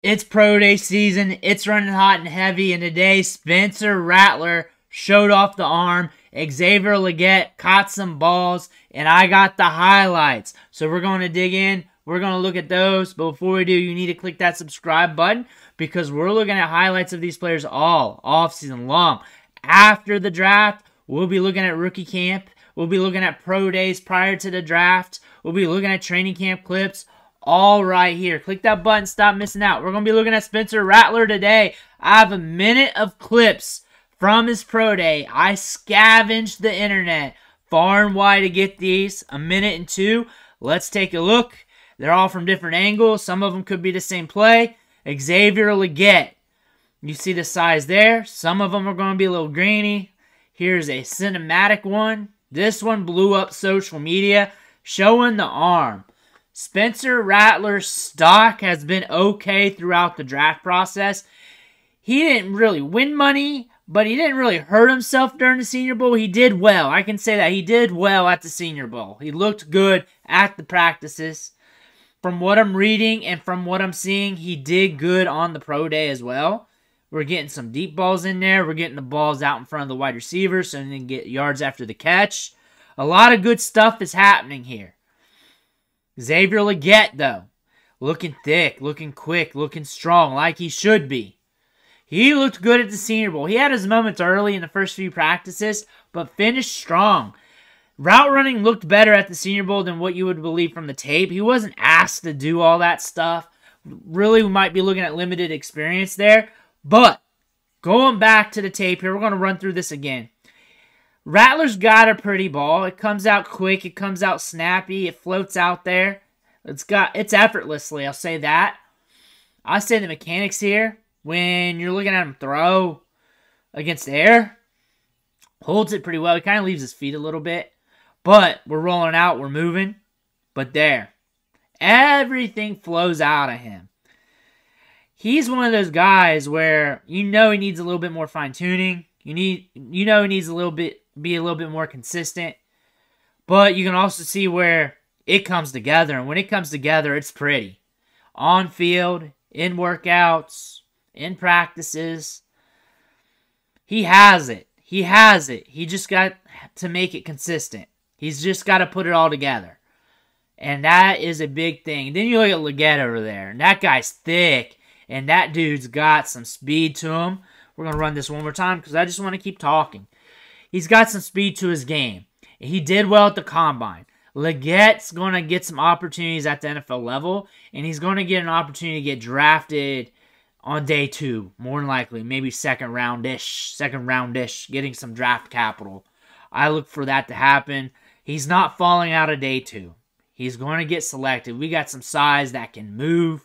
It's pro day season. It's running hot and heavy. And today, Spencer Rattler showed off the arm. Xavier Legette caught some balls. And I got the highlights. So we're going to dig in. We're going to look at those. But before we do, you need to click that subscribe button, because we're looking at highlights of these players all offseason long. After the draft, we'll be looking at rookie camp. We'll be looking at pro days prior to the draft. We'll be looking at training camp clips. All right here. Click that button. Stop missing out. We're going to be looking at Spencer Rattler today. I have a minute of clips from his pro day. I scavenged the internet far and wide to get these. A minute and two. Let's take a look. They're all from different angles. Some of them could be the same play. Xavier Legette. You see the size there. Some of them are going to be a little grainy. Here's a cinematic one. This one blew up social media, showing the arm. Spencer Rattler's stock has been okay throughout the draft process. He didn't really win money, but he didn't really hurt himself during the Senior Bowl. He did well. I can say that. He did well at the Senior Bowl. He looked good at the practices. From what I'm reading and from what I'm seeing, he did good on the pro day as well. We're getting some deep balls in there. We're getting the balls out in front of the wide receiver so they can get yards after the catch. A lot of good stuff is happening here. Xavier Legette, though, looking thick, looking quick, looking strong, like he should be. He looked good at the Senior Bowl. He had his moments early in the first few practices, but finished strong. Route running looked better at the Senior Bowl than what you would believe from the tape. He wasn't asked to do all that stuff. Really, we might be looking at limited experience there. But going back to the tape here, we're going to run through this again. Rattler's got a pretty ball. It comes out quick. It comes out snappy. It floats out there. It's effortlessly, I'll say that. I say the mechanics here, when you're looking at him throw against the air, holds it pretty well. He kind of leaves his feet a little bit. But we're rolling out. We're moving. But there. Everything flows out of him. He's one of those guys where you know he needs a little bit more fine-tuning. You know he needs be a little bit more consistent. But you can also see where it comes together. And when it comes together, it's pretty. On field, in workouts, in practices. He has it. He has it. He just got to make it consistent. He's just got to put it all together. And that is a big thing. Then you look at Legette over there. And that guy's thick. And that dude's got some speed to him. We're going to run this one more time because I just want to keep talking. He's got some speed to his game. He did well at the Combine. Legette's going to get some opportunities at the NFL level. And he's going to get an opportunity to get drafted on day 2. More than likely. Maybe second roundish. Getting some draft capital. I look for that to happen. He's not falling out of day 2. He's going to get selected. We got some size that can move.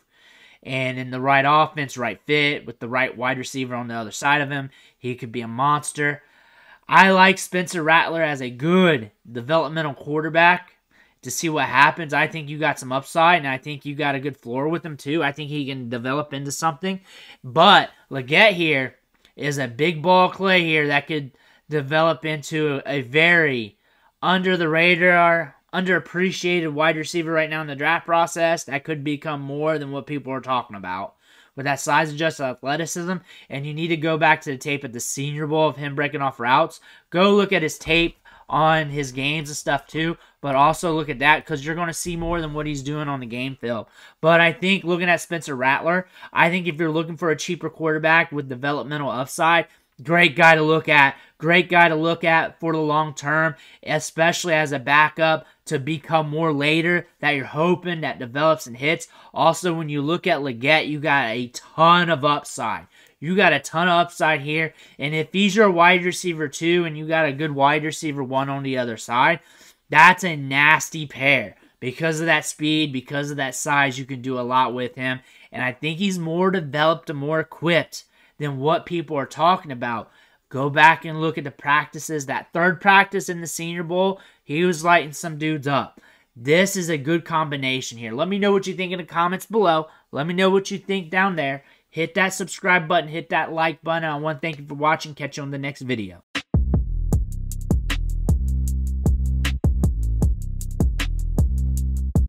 And in the right offense, right fit, with the right wide receiver on the other side of him, he could be a monster. I like Spencer Rattler as a good developmental quarterback to see what happens. I think you got some upside, and I think you got a good floor with him too. I think he can develop into something. But Legette here is a big ball clay here that could develop into a very under-the-radar, underappreciated wide receiver right now in the draft process that could become more than what people are talking about. With that size-adjusted athleticism, and you need to go back to the tape at the Senior Bowl of him breaking off routes. Go look at his tape on his games and stuff too, but also look at that because you're going to see more than what he's doing on the game field. But I think looking at Spencer Rattler, I think if you're looking for a cheaper quarterback with developmental upside, great guy to look at. Great guy to look at for the long term, especially as a backup to become more later that you're hoping that develops and hits. Also, when you look at Legette, you got a ton of upside. You got a ton of upside here. And if he's your wide receiver 2 and you got a good wide receiver 1 on the other side, that's a nasty pair. Because of that speed, because of that size, you can do a lot with him. And I think he's more developed and more equipped than what people are talking about. Go back and look at the practices. That third practice in the Senior Bowl, he was lighting some dudes up. This is a good combination here. Let me know what you think in the comments below. Let me know what you think down there. Hit that subscribe button. Hit that like button. I want to thank you for watching. Catch you on the next video.